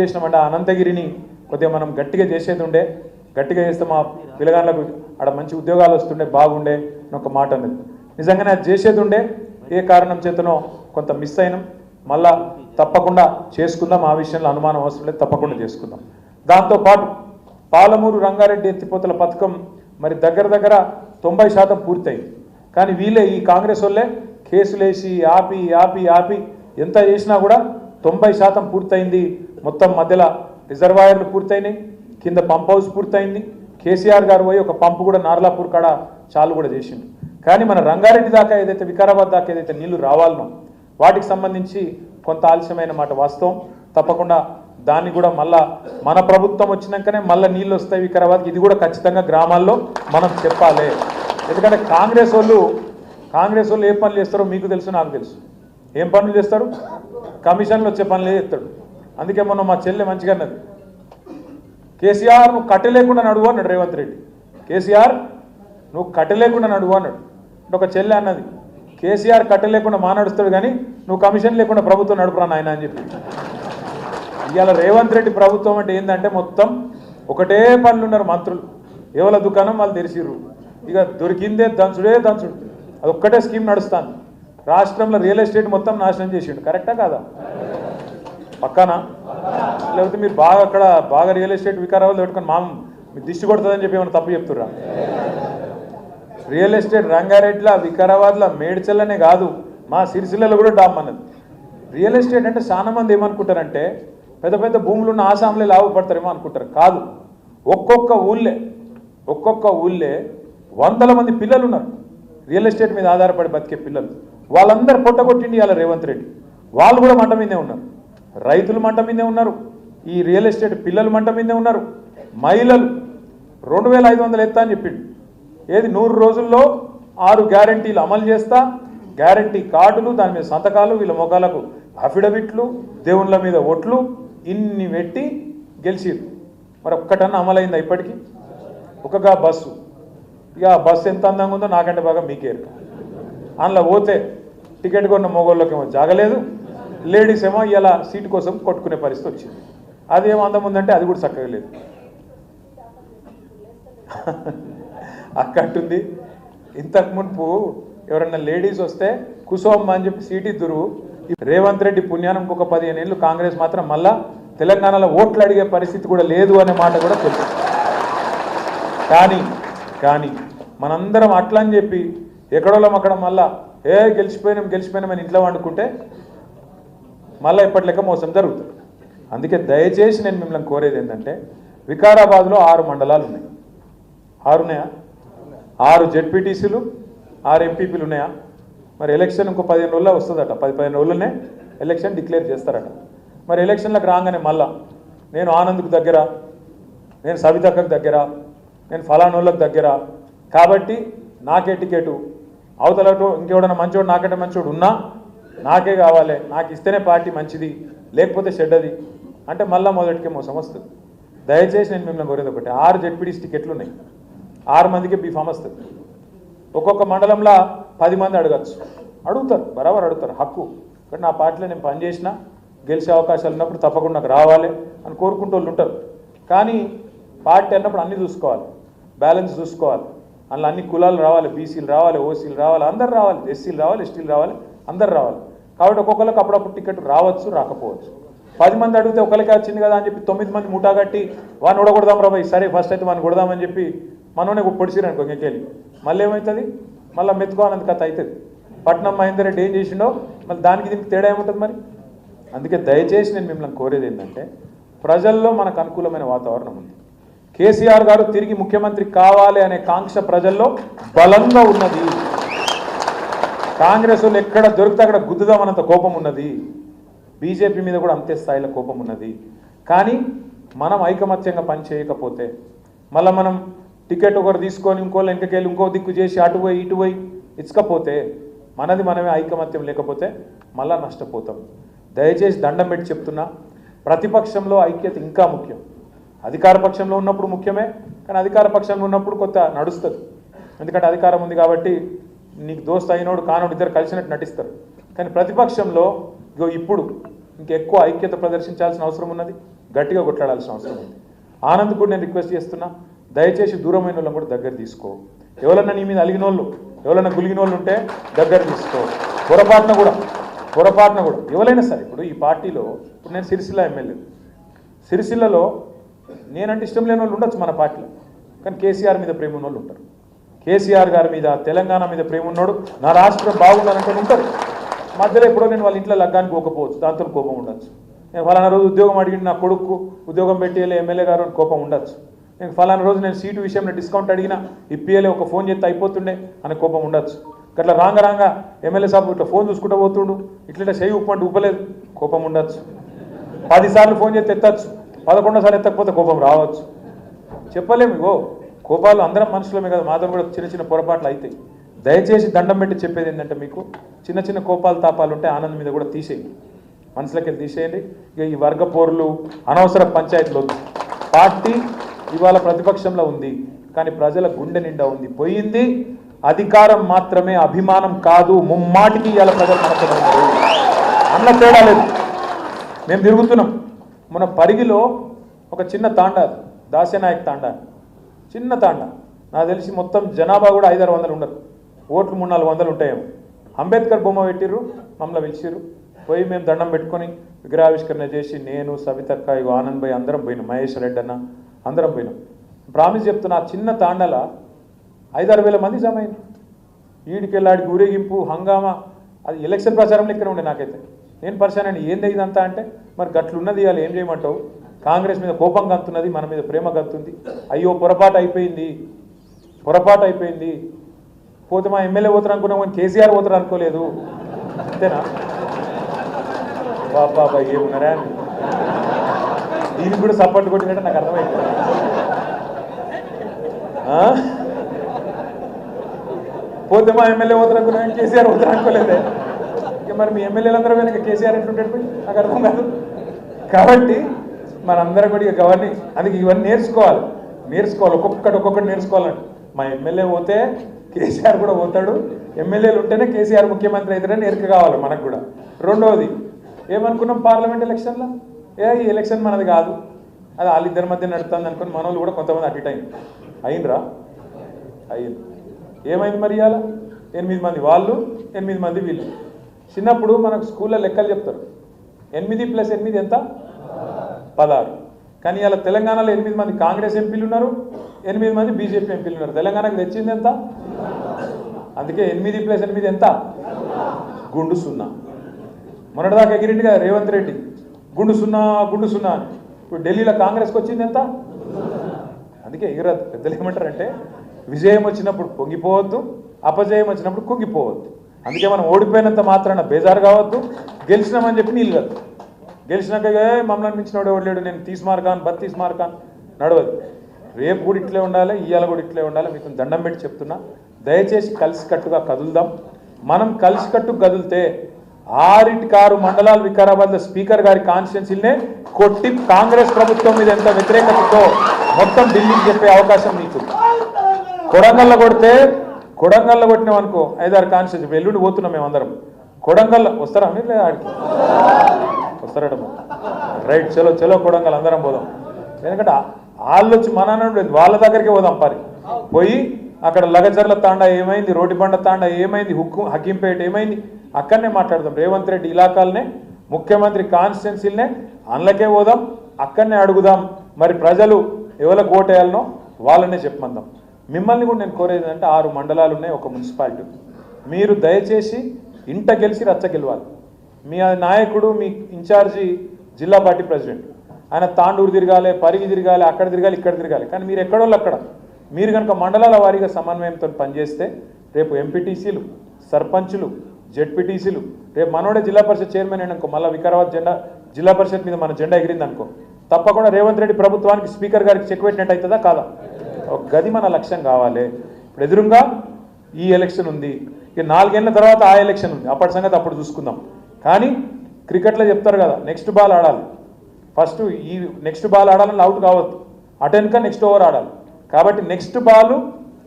చేసినామంటే అనంతగిరిని కొద్దిగా మనం గట్టిగా చేసేది ఉండే, గట్టిగా చేస్తే మా పిల్లగాళ్ళకు ఆడ మంచి ఉద్యోగాలు వస్తుండే బాగుండే అని ఒక మాట అనేది. నిజంగానే అది చేసేది ఉండే, ఏ కారణం చేతనో కొంత మిస్ అయినాం. మళ్ళా తప్పకుండా చేసుకుందాం, ఆ విషయంలో అనుమానం అవసరం లేదు, తప్పకుండా చేసుకుందాం. దాంతోపాటు పాలమూరు రంగారెడ్డి ఎత్తిపోతల పథకం మరి దగ్గర దగ్గర 90% పూర్తయింది. కానీ వీళ్ళే ఈ కాంగ్రెస్ వాళ్ళే కేసులేసి ఆపి ఆపి ఆపి ఎంత చేసినా కూడా 90% పూర్తయింది. మొత్తం మధ్యలో రిజర్వాయర్లు పూర్తయినాయి, కింద పంప్ హౌస్ పూర్తయింది. కేసీఆర్ గారు పోయి ఒక పంపు కూడా నార్లాపూర్ కాడ చాలు కూడా చేసిండు. కానీ మన రంగారెడ్డి దాకా ఏదైతే వికారాబాద్ దాకా ఏదైతే నీళ్లు రావాలనో వాటికి సంబంధించి కొంత ఆలస్యమైన మాట వాస్తవం. తప్పకుండా దాన్ని కూడా మళ్ళా మన ప్రభుత్వం వచ్చినాకనే మళ్ళీ నీళ్ళు వస్తాయి వికారాబాద్కి, ఇది కూడా ఖచ్చితంగా గ్రామాల్లో మనం చెప్పాలి. ఎందుకంటే కాంగ్రెస్ వాళ్ళు ఏ పనులు చేస్తారో మీకు తెలుసు, నాకు తెలుసు. ఏం పనులు చేస్తారు? కమిషన్లు వచ్చే పనులే చేస్తాడు. అందుకే మొన్న మా చెల్లె మంచిగా అన్నది, కేసీఆర్ నువ్వు కట్టలేకుండా నడువు అన్నాడు రేవంత్ రెడ్డి. కేసీఆర్ నువ్వు కట్టలేకుండా నడువు అన్నాడు. ఒక చెల్లె అన్నది, కేసీఆర్ కట్టలేకుండా నడుస్తాడు కానీ నువ్వు కమిషన్ లేకుండా ప్రభుత్వం నడుపురా నాయన అని చెప్పి. ఇవాళ రేవంత్ రెడ్డి ప్రభుత్వం అంటే ఏంటంటే మొత్తం ఒకటే పనులు ఉన్నారు మంత్రులు, ఎవరి దుకాణం వాళ్ళు తెరిచిర్రు. ఇక దొరికిందే దంచుడే దంచుడు, అదొక్కటే స్కీమ్ నడుస్తాను. రాష్ట్రంలో రియల్ ఎస్టేట్ మొత్తం నాశనం చేసిండు. కరెక్టా కాదా? పక్కనా? లేకపోతే మీరు బాగా రియల్ ఎస్టేట్ వికారాలు పెట్టుకొని మీ దిష్టి కొడుతుందని చెప్పి ఏమైనా తప్పు చెప్తుర్రా? రియల్ ఎస్టేట్ రంగారెడ్డిలో, వికారాబాద్లో, మేడ్చల్లనే కాదు, మా సిరిసిల్లలో కూడా డామ్ అన్నది. రియల్ ఎస్టేట్ అంటే చాలా మంది ఏమనుకుంటారంటే పెద్ద పెద్ద భూములు ఉన్న ఆసాంలో లాభపడతారేమో అనుకుంటారు. కాదు, ఒక్కొక్క ఊళ్ళే వందల మంది పిల్లలు ఉన్నారు రియల్ ఎస్టేట్ మీద ఆధారపడి బతికే పిల్లలు. వాళ్ళందరూ పొట్టగొట్టిండి ఇవాళ రేవంత్ రెడ్డి. వాళ్ళు కూడా మంట మీదే ఉన్నారు, రైతులు మంట మీదే ఉన్నారు, ఈ రియల్ ఎస్టేట్ పిల్లలు మంట మీదే ఉన్నారు. మహిళలు 2500 ఎత్తా అని చెప్పిండు. ఏది 100 రోజుల్లో 6 గ్యారంటీలు అమలు చేస్తా, గ్యారంటీ కార్డులు, దాని మీద సంతకాలు, వీళ్ళ మొఖాలకు అఫిడవిట్లు, దేవుళ్ళ మీద ఓట్లు, ఇన్ని పెట్టి గెలిచిరు. మరి ఒక్కటన్నా అమలైందా ఇప్పటికీ? ఒకగా బస్సు, ఇక బస్సు ఎంత అందంగా ఉందో నాకంటే బాగా మీకేరు. అందులో పోతే టికెట్ కొన్న మొగోళ్ళకేమో జాగలేదు, లేడీస్ ఏమో ఇలా సీటు కోసం కొట్టుకునే పరిస్థితి వచ్చింది. అదేమో అందం ఉందంటే అది కూడా చక్కగా లేదు. అక్కడుంది. ఇంతకు మునుపు ఎవరన్నా లేడీస్ వస్తే కుసోమ్మ అని చెప్పి సీట్ ఇద్దురు. రేవంత్ రెడ్డి పుణ్యానం ఇంకొక 15 ఏళ్ళు కాంగ్రెస్ మాత్రం మళ్ళా తెలంగాణలో ఓట్లు అడిగే పరిస్థితి కూడా లేదు అనే మాట కూడా తెలుసు. కానీ మనందరం అట్లా అని చెప్పి ఎక్కడోళ్ళం అక్కడ మళ్ళా గెలిచిపోయినామని ఇంట్లో వండుకుంటే మళ్ళీ ఇప్పటి లెక్క మోసం జరుగుతుంది. అందుకే దయచేసి నేను మిమ్మల్ని కోరేది ఏంటంటే, వికారాబాద్లో 6 మండలాలు ఉన్నాయి. 6 ఉన్నాయా? 6 జెడ్పీటీసీలు, 6 ఎంపీపీలు ఉన్నాయా? మరి ఎలక్షన్ ఇంకో 15 రోజుల్లో వస్తుందట. 10-15 రోజుల్లోనే ఎలక్షన్ డిక్లేర్ చేస్తారట. మరి ఎలక్షన్లకు రాగానే మళ్ళా నేను ఆనంద్కు దగ్గర, నేను సవితక్కకు దగ్గర, నేను ఫలానోళ్ళకు దగ్గర, కాబట్టి నాకే టికెటు, అవతలటో ఇంకెవడన్నా మంచోడు నాకంటే మంచోడు ఉన్నా నాకే కావాలి, నాకు ఇస్తేనే పార్టీ మంచిది, లేకపోతే చెడ్డది అంటే మళ్ళీ మొదటికే మోసం వస్తుంది. దయచేసి నేను మిమ్మల్ని కోరేది ఒకటి, 6 జెడ్పీటీసీ టికెట్లు ఉన్నాయి, 6 మందికి బీఫామ్ వస్తుంది. ఒక్కొక్క మండలంలో 10 మంది అడుగుతారు, బరాబర్ అడుగుతారు, హక్కు. కానీ నా పార్టీలో నేను పనిచేసినా గెలిచే అవకాశాలు ఉన్నప్పుడు తప్పకుండా నాకు రావాలి అని కోరుకుంటూ వాళ్ళు ఉంటారు. కానీ పార్టీ అన్నప్పుడు అన్నీ చూసుకోవాలి, బ్యాలెన్స్ చూసుకోవాలి. అందులో అన్ని కులాలు రావాలి, బీసీలు రావాలి, ఓసీలు రావాలి, అందరు రావాలి, ఎస్సీలు రావాలి, ఎస్టీలు రావాలి, అందరు రావాలి. కాబట్టి ఒక్కొక్కరికి అప్పుడప్పుడు టికెట్ రావచ్చు, రాకపోవచ్చు. 10 మంది అడిగితే ఒకరికి వచ్చింది కదా అని చెప్పి 9 మంది ముఠా కట్టి వాడిని ఓడగొడదాం రాబాయి, సరే ఫస్ట్ అయితే వాడిని కొడదామని చెప్పి మనోనే పొడిచిరనుకో ఇంకెళ్ళి మళ్ళీ ఏమవుతుంది? మళ్ళీ మెత్తుకోవాలంత కథ అవుతుంది. పట్నం మహేందర్ రెడ్డి ఏం చేసిండో మళ్ళీ దానికి దీనికి తేడా ఏముంటుంది మరి? అందుకే దయచేసి నేను మిమ్మల్ని కోరేది ఏంటంటే, ప్రజల్లో మనకు అనుకూలమైన వాతావరణం ఉంది. కేసీఆర్ గారు తిరిగి ముఖ్యమంత్రి కావాలి అనే కాంక్ష ప్రజల్లో బలంగా ఉన్నది. కాంగ్రెస్ వాళ్ళు ఎక్కడ దొరికితే అక్కడ గుద్దుదామన్నంత కోపం ఉన్నది. బీజేపీ మీద కూడా అంతే స్థాయిలో కోపం ఉన్నది. కానీ మనం ఐకమత్యంగా పని చేయకపోతే, మళ్ళీ మనం టికెట్ ఒకరు తీసుకొని ఇంకోళ్ళు వెనకకెళ్ళి ఇంకో దిక్కు చేసి అటు పోయి ఇటు పోయి ఇచ్చకపోతే, మనమే ఐకమత్యం లేకపోతే మళ్ళా నష్టపోతాం. దయచేసి దండం పెట్టి చెప్తున్నా, ప్రతిపక్షంలో ఐక్యత ఇంకా ముఖ్యం. అధికార పక్షంలో ఉన్నప్పుడు ముఖ్యమే, కానీ అధికార పక్షంలో ఉన్నప్పుడు కొంత నడుస్తుంది. ఎందుకంటే అధికారం ఉంది కాబట్టి నీకు దోస్త్ అయినోడు కానోడు ఇద్దరు కలిసినట్టు నటిస్తారు. కానీ ప్రతిపక్షంలో ఇప్పుడు ఇంకెక్కువ ఐక్యత ప్రదర్శించాల్సిన అవసరం ఉన్నది, గట్టిగా కొట్లాడాల్సిన అవసరం ఉంది. ఆనంద్ కూడా నేను రిక్వెస్ట్ చేస్తున్నా, దయచేసి దూరమైన వాళ్ళని కూడా దగ్గర తీసుకో. ఎవరన్నా నీ మీద అలిగిన వాళ్ళు, ఎవరన్నా గులిగిన వాళ్ళు ఉంటే దగ్గర తీసుకో. పొరపాటున కూడా ఎవరైనా సరే, ఇప్పుడు ఈ పార్టీలో ఇప్పుడు నేను సిరిసిల్ల ఎమ్మెల్యే, సిరిసిల్లలో నేనంటే ఇష్టం లేని వాళ్ళు ఉండొచ్చు మన పార్టీలో, కానీ కేసీఆర్ మీద ప్రేమ ఉన్న వాళ్ళు ఉంటారు. కేసీఆర్ గారి మీద, తెలంగాణ మీద ప్రేమ ఉన్నాడు, నా రాష్ట్రం బాగుండాలంటే ఉంటారు. మధ్యలో ఎప్పుడో నేను వాళ్ళ ఇంట్లో లగ్గానికి పోకపోవచ్చు, దాంతో కోపం ఉండొచ్చు. నేను ఫలానా రోజు ఉద్యోగం అడిగిన నా కొడుకు ఉద్యోగం పెట్టేయాలి ఎమ్మెల్యే గారు అని కోపం ఉండొచ్చు. నేను ఫలానా రోజు నేను సీటు విషయంలో డిస్కౌంట్ అడిగినా ఇప్పియలే, ఒక ఫోన్ చేస్తే అయిపోతుండే అని కోపం ఉండొచ్చు. అట్లా రాంగ ఎమ్మెల్యే సాబ్ ఇట్లా ఫోన్ చూసుకుంటూ పోతుండు, ఇట్లా చేయి ఉప్పంటే ఉప్పలేదు, కోపం ఉండొచ్చు. 10 సార్లు ఫోన్ చేస్తే ఎత్తచ్చు, 11వ సారి ఎత్తకపోతే కోపం రావచ్చు. చెప్పలేము. ఇగో కోపాలు అందరం మనుషులమే కదా, మాతో కూడా చిన్న చిన్న పొరపాట్లు అవుతాయి. దయచేసి దండం పెట్టి చెప్పేది ఏంటంటే, మీకు చిన్న చిన్న కోపాలు తాపాలు ఉంటే ఆనందం మీద కూడా తీసేయండి, మనసులోకి వెళ్ళి తీసేయండి. ఇక ఈ వర్గ పోరులు, అనవసర పంచాయతీలు వద్దు. పార్టీ ఇవాళ ప్రతిపక్షంలో ఉంది, కానీ ప్రజల గుండె నిండా ఉంది. పోయింది అధికారం మాత్రమే, అభిమానం కాదు. ముమ్మాటికి ఇవాళ ప్రజలు మనతో అన్న తేడా లేదు. మేము తిరుగుతున్నాం. మన పరిగిలో ఒక చిన్న తాండా, దాసేనాయక్ తాండా, చిన్న తాండా. నాకు తెలిసి మొత్తం జనాభా కూడా 500-600 ఉండరు, ఓట్లు 300-400 ఉంటాయేమో. అంబేద్కర్ బొమ్మ పెట్టిర్రు, మమ్మల్ని పిలిచిర్రు. పోయి మేము దండం పెట్టుకొని విగ్రహావిష్కరణ చేసి, నేను, సవితక్క, ఇగో ఆనంద్ భాయ్ అందరం పోయినాం, మహేష్ రెడ్డి అన్న అందరం పోయినాం. ప్రామిస్ చెప్తున్నా, చిన్న తాండాల 5-6 వేల మంది జమ అయినారు. ఈడికెళ్ళాడికి ఊరేగింపు, హంగామా. అది ఎలక్షన్ ప్రచారం లెక్కనే ఉండే. నాకైతే నేను పరిశాన్ అండి, ఏంది ఇదంతా అంటే, మరి గట్లున్నది, ఇవాళ ఏం చేయమంటావు? కాంగ్రెస్ మీద కోపం గంతున్నది, మన మీద ప్రేమ గంతుంది. అయ్యో పొరపాటు అయిపోయింది పోతే మా ఎమ్మెల్యే పోతారు అనుకున్నాం, కానీ కేసీఆర్ పోతారు అనుకోలేదు. అంతేనా? బాబా ఏమున్నారా, దీనికి కూడా సపోర్ట్ కొట్టినట్టు నాకు అర్థమైంది. పోతే మా ఎమ్మెల్యే పోతారు అనుకున్నాం, కేసీఆర్ పోతారు అనుకోలేదే. ఇక మరి మీ ఎమ్మెల్యేలందరూ వెనక కేసీఆర్ ఎట్లుంటాడు నాకు అర్థం కాదు. కాబట్టి మనందరం కూడా ఇక గవర్ని అందుకే ఇవన్నీ నేర్చుకోవాలి, ఒక్కొక్కటి నేర్చుకోవాలండి. మా ఎమ్మెల్యే పోతే కేసీఆర్ కూడా పోతాడు, ఎమ్మెల్యేలు ఉంటేనే కేసీఆర్ ముఖ్యమంత్రి అవుతాడని ఎరుక కావాలి మనకు కూడా. రెండవది, ఏమనుకున్నాం పార్లమెంట్ ఎలక్షన్లో, ఈ ఎలక్షన్ మనది కాదు, అది వాళ్ళిద్దరి మధ్య నడుతుంది అనుకుని మన వాళ్ళు కూడా కొంతమంది అటు అయింది. ఏమైంది మరి? ఇవాళ 8 మంది వాళ్ళు, 8 మంది వీళ్ళు. చిన్నప్పుడు మనకు స్కూల్లో లెక్కలు చెప్తారు, 8 + 8 ఎంత? 16. కానీ ఇవాళ తెలంగాణలో 8 మంది కాంగ్రెస్ ఎంపీలు ఉన్నారు, 8 మంది బీజేపీ ఎంపీలు ఉన్నారు. తెలంగాణకు తెచ్చింది ఎంత? అందుకే 8 + 8 ఎంత? గుండు 0. మొన్నటిదాకా ఎగిరిండి కదా రేవంత్ రెడ్డి, గుండు 0 అని. ఇప్పుడు ఢిల్లీలో కాంగ్రెస్కి వచ్చింది ఎంత? అందుకే ఎగిరద్దు. పెద్దలు ఏమంటారంటే, విజయం వచ్చినప్పుడు పొంగిపోవద్దు, అపజయం వచ్చినప్పుడు కుంగిపోవద్దు. అందుకే మనం ఓడిపోయినంత మాత్రాన బేజారు కావద్దు, గెలిచినామని చెప్పి నీళ్ళు కద్దు. గెలిచినాక మమ్మల్ని మించినోడు ఎవడలేడు, నేను 30 మార్కాన్ 32 మార్కాన్ నడవదు. రేపు కూడా ఇట్లే ఉండాలి, ఇవాళ కూడా ఇట్లే ఉండాలి. మీకు దండం పెట్టి చెప్తున్నా, దయచేసి కలిసికట్టుగా కదులుదాం. మనం కలిసికట్టు కదిలితే 6 మండలాలు వికారాబాద్లో స్పీకర్ గారి కాన్స్టిట్యున్సీలనే కొట్టి కాంగ్రెస్ ప్రభుత్వం మీద ఎంత వ్యతిరేకతతో మొత్తం ఢిల్లీకి చెప్పే అవకాశం మీకు. కొడంగల్లో కొట్టినాం అనుకో, 5-6 కాన్స్టిట్యున్సీ. ఎల్లుండి పోతున్నాం మేమందరం. కొడంగల్లో వస్తారా మీరు? లేదా ఆడికి వస్తారట? రైట్, చలో కొడంగల్ అందరం పోదాం. ఎందుకంటే వాళ్ళు వచ్చి మన వాళ్ళ దగ్గరికి పోదాం. పోయి అక్కడ లగచర్ల తాండా ఏమైంది, రోడ్డిబండ తాండా ఏమైంది, హకీంపేట ఏమైంది, అక్కడనే మాట్లాడదాం. రేవంత్ రెడ్డి ఇలాకాలనే, ముఖ్యమంత్రి కాన్స్టిట్యున్సీలనే అందులోకే పోదాం, అక్కడనే అడుగుదాం. మరి ప్రజలు ఎవరికి ఓటేయాలనో వాళ్ళనే చెప్పమందాం. మిమ్మల్ని కూడా నేను కోరేది అంటే, 6 మండలాలు ఉన్నాయి, ఒక మున్సిపాలిటీ. మీరు దయచేసి ఇంట గెలిచి రచ్చ గెలవాలి. మీ నాయకుడు, మీ ఇన్ఛార్జి జిల్లా పార్టీ ప్రెసిడెంట్, ఆయన తాండూరు తిరగాలి, పరిగి తిరగాలి, అక్కడ తిరగాలి, ఇక్కడ తిరగాలి. కానీ మీరు ఎక్కడోళ్ళు అక్కడ. మీరు కనుక మండలాల వారీగా సమన్వయంతో పనిచేస్తే రేపు ఎంపీటీసీలు, సర్పంచులు, జెడ్పీటీసీలు, రేపు మనోడే జిల్లా పరిషత్ చైర్మన్ అయిననుకో, మళ్ళీ వికారాబాద్ జిల్లా పరిషత్ మీద మన జెండా ఎగిరింది అనుకో, తప్పకుండా రేవంత్ రెడ్డి ప్రభుత్వానికి స్పీకర్ గారికి చెక్ పెట్టినట్టు అవుతుందా కాదా? ఒక గది మన లక్ష్యం కావాలి. ఇప్పుడు ఎదురుగా ఈ ఎలక్షన్ ఉంది, ఇక 4 ఏళ్ల తర్వాత ఆ ఎలక్షన్ ఉంది, అప్పటి సంగతి అప్పుడు చూసుకుందాం. కానీ క్రికెట్లో చెప్తారు కదా, నెక్స్ట్ బాల్ ఆడాలి. ఫస్ట్ ఈ నెక్స్ట్ బాల్ ఆడాలని అవుట్ కావద్దు, అటెన్క నెక్స్ట్ ఓవర్ ఆడాలి. కాబట్టి నెక్స్ట్ బాల్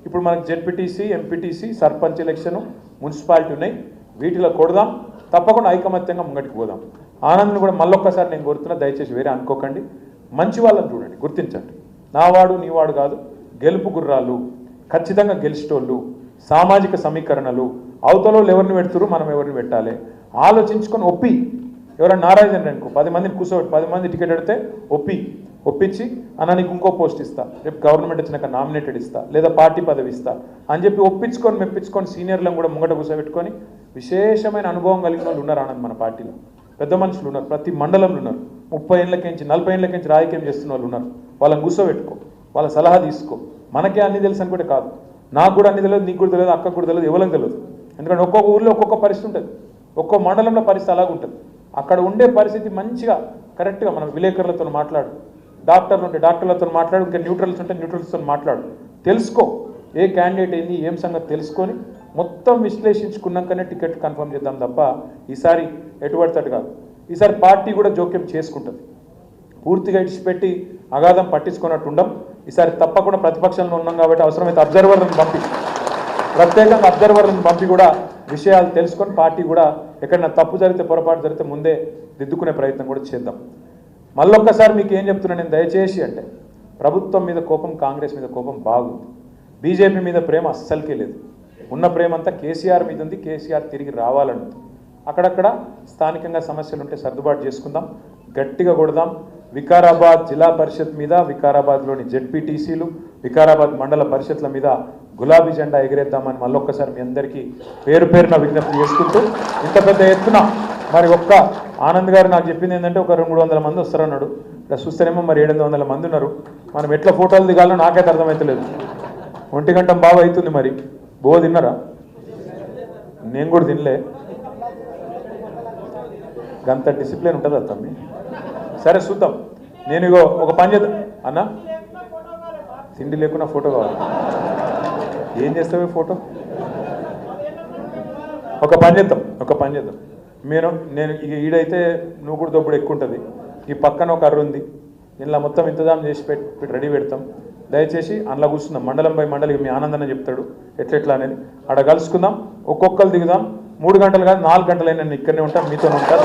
ఇప్పుడు మనకు ZPTC, MPTC, sarpanch election, municipality ఉన్నాయి. వీటిలో కొడదాం, తప్పకుండా ఐకమత్యంగా ముంగటికి పోదాం. ఆనంద్ని కూడా మళ్ళొక్కసారి నేను కోరుతున్నా, దయచేసి వేరే అనుకోకండి, మంచి వాళ్ళని చూడండి, గుర్తించండి. నావాడు నీవాడు కాదు, గెలుపు గుర్రాలు, ఖచ్చితంగా గెలిచేటోళ్ళు, సామాజిక సమీకరణలు, అవతలలో ఎవరిని పెడుతురు, మనం ఎవరిని పెట్టాలి ఆలోచించుకొని ఒప్పి, ఎవరైనా నారాయణ అనుకో 10 మందిని కూర్చోబెట్టి 10 మంది టికెట్ పెడితే ఒప్పించి అన్న నీకు ఇంకో పోస్ట్ ఇస్తా, రేపు గవర్నమెంట్ వచ్చినాక నామినేటెడ్ ఇస్తా, లేదా పార్టీ పదవి ఇస్తా అని చెప్పి ఒప్పించుకొని మెప్పించుకొని సీనియర్లను కూడా ముంగట కూర్చోబెట్టుకొని విశేషమైన అనుభవం కలిగిన వాళ్ళు ఉన్నారు ఆనంద్ మన పార్టీలో. పెద్ద మనుషులు ఉన్నారు, ప్రతి మండలంలో ఉన్నారు, 30 ఏళ్ళకించి 40 ఏళ్ళకించి రాజకీయం చేస్తున్న వాళ్ళు ఉన్నారు. వాళ్ళని కూర్చోబెట్టుకో, వాళ్ళ సలహా తీసుకో. మనకే అన్ని తెలుసు అనుకుంటే కాదు, నాకు కూడా అన్ని తెలియదు, నీకు కూడా తెలియదు, అక్కకు కూడా తెలియదు, ఎవరికి తెలియదు. ఎందుకంటే ఒక్కొక్క ఊళ్ళో ఒక్కొక్క పరిస్థితి ఉంటుంది, ఒక్కో మండలంలో పరిస్థితి అలాగ ఉంటుంది. అక్కడ ఉండే పరిస్థితి మంచిగా కరెక్ట్గా మనం విలేకరులతో మాట్లాడు, డాక్టర్లు ఉంటే డాక్టర్లతో మాట్లాడు, ఇంకా న్యూట్రల్స్ ఉంటే న్యూట్రల్స్తో మాట్లాడు, తెలుసుకో ఏ క్యాండిడేట్ ఏంది ఏం సంగతి తెలుసుకొని మొత్తం విశ్లేషించుకున్నాకనే టికెట్ కన్ఫర్మ్ చేద్దాం తప్ప ఈసారి ఎటుపడతాడు కాదు. ఈసారి పార్టీ కూడా జోక్యం చేసుకుంటుంది, పూర్తిగా ఇడిచిపెట్టి అగాధం పట్టించుకున్నట్టు ఉండం. ఈసారి తప్పకుండా ప్రతిపక్షంలో ఉన్నాం కాబట్టి అవసరమైతే అబ్జర్వర్లను పంపి, ప్రత్యేకంగా అబ్జర్వర్లను పంపి కూడా విషయాలు తెలుసుకొని పార్టీ కూడా ఎక్కడైనా తప్పు జరిగితే పొరపాటు జరిగితే ముందే దిద్దుకునే ప్రయత్నం కూడా చేద్దాం. మళ్ళొక్కసారి మీకు ఏం చెప్తున్నా నేను, దయచేసి అంటే ప్రభుత్వం మీద కోపం, కాంగ్రెస్ మీద కోపం బాగుంది, బీజేపీ మీద ప్రేమ అస్సలకే లేదు. ఉన్న ప్రేమ అంతా కేసీఆర్ మీద ఉంది, కేసీఆర్ తిరిగి రావాలంటుంది. అక్కడక్కడ స్థానికంగా సమస్యలు ఉంటే సర్దుబాటు చేసుకుందాం, గట్టిగా కొడదాం. వికారాబాద్ జిల్లా పరిషత్ మీద, వికారాబాద్లోని జెడ్పీటీసీలు, వికారాబాద్ మండల పరిషత్ల మీద గులాబీ జెండా ఎగిరేద్దామని మళ్ళొక్కసారి మీ అందరికీ పేరు పేరున విజ్ఞప్తి చేసుకుంటూ, ఇంత పెద్ద ఎత్తున మరి ఒక్క ఆనంద్ గారు నాకు చెప్పింది ఏంటంటే ఒక 200-300 మంది వస్తారన్నాడు. ఇక్కడ చూస్తేనేమో మరి 700 మంది ఉన్నారు. మనం ఎట్లా ఫోటోలు దిగాలో నాకైతే అర్థమవుతలేదు. 1 గంట బాగా అవుతుంది. మరి బో తిన్నారా? నేను కూడా తినలే. గంత డిసిప్లిన్ ఉంటుందా తమ్మి? సరే చూద్దాం. నేను ఇగో ఒక పని చేద్దాం అన్న, తిండి లేకున్నా ఫోటో కావాలి. ఏం చేస్తావే ఫోటో? ఒక పని చేద్దాం. నేను ఇక ఈడైతే నువ్వు కూడా దొప్పుడు ఎక్కువ ఉంటుంది. ఈ పక్కన ఒక అర్రు ఉంది, ఇలా మొత్తం ఇంతజాం చేసి పెట్టి రెడీ పెడతాం. దయచేసి అందులో కూర్చుందాం, మండలం బై మండలికి మీ ఆనందన చెప్తాడు ఎట్లా అనేది. ఆడ కలుసుకుందాం, ఒక్కొక్కరు దిగుదాం. 3 గంటలు కాదు 4 గంటలైనా నేను ఇక్కడనే ఉంటాను, మీతో ఉంటాను.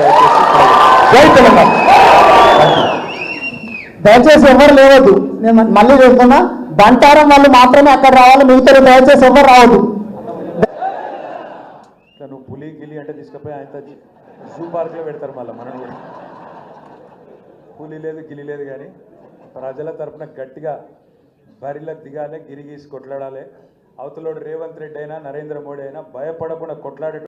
దయచేసి ఎవరు లేవద్దు. నేను మళ్ళీ చెప్తున్నా, బంటారం వాళ్ళు మాత్రమే అక్కడ రావాలి, మిగతా దయచేసి ఎవరు రావద్దు. నువ్వు పులి గిలి అంటే తీసుకుపోయి ఆయన జూ పార్క్లో పెడతారు. మళ్ళీ మనం పులి లేదు గిలి లేదు, కానీ ప్రజల తరఫున గట్టిగా బరిలకు దిగాలి, గిరిగీసి కొట్లాడాలి. అవతలోడు రేవంత్ రెడ్డి అయినా నరేంద్ర మోడీ అయినా భయపడకుండా కొట్లాడే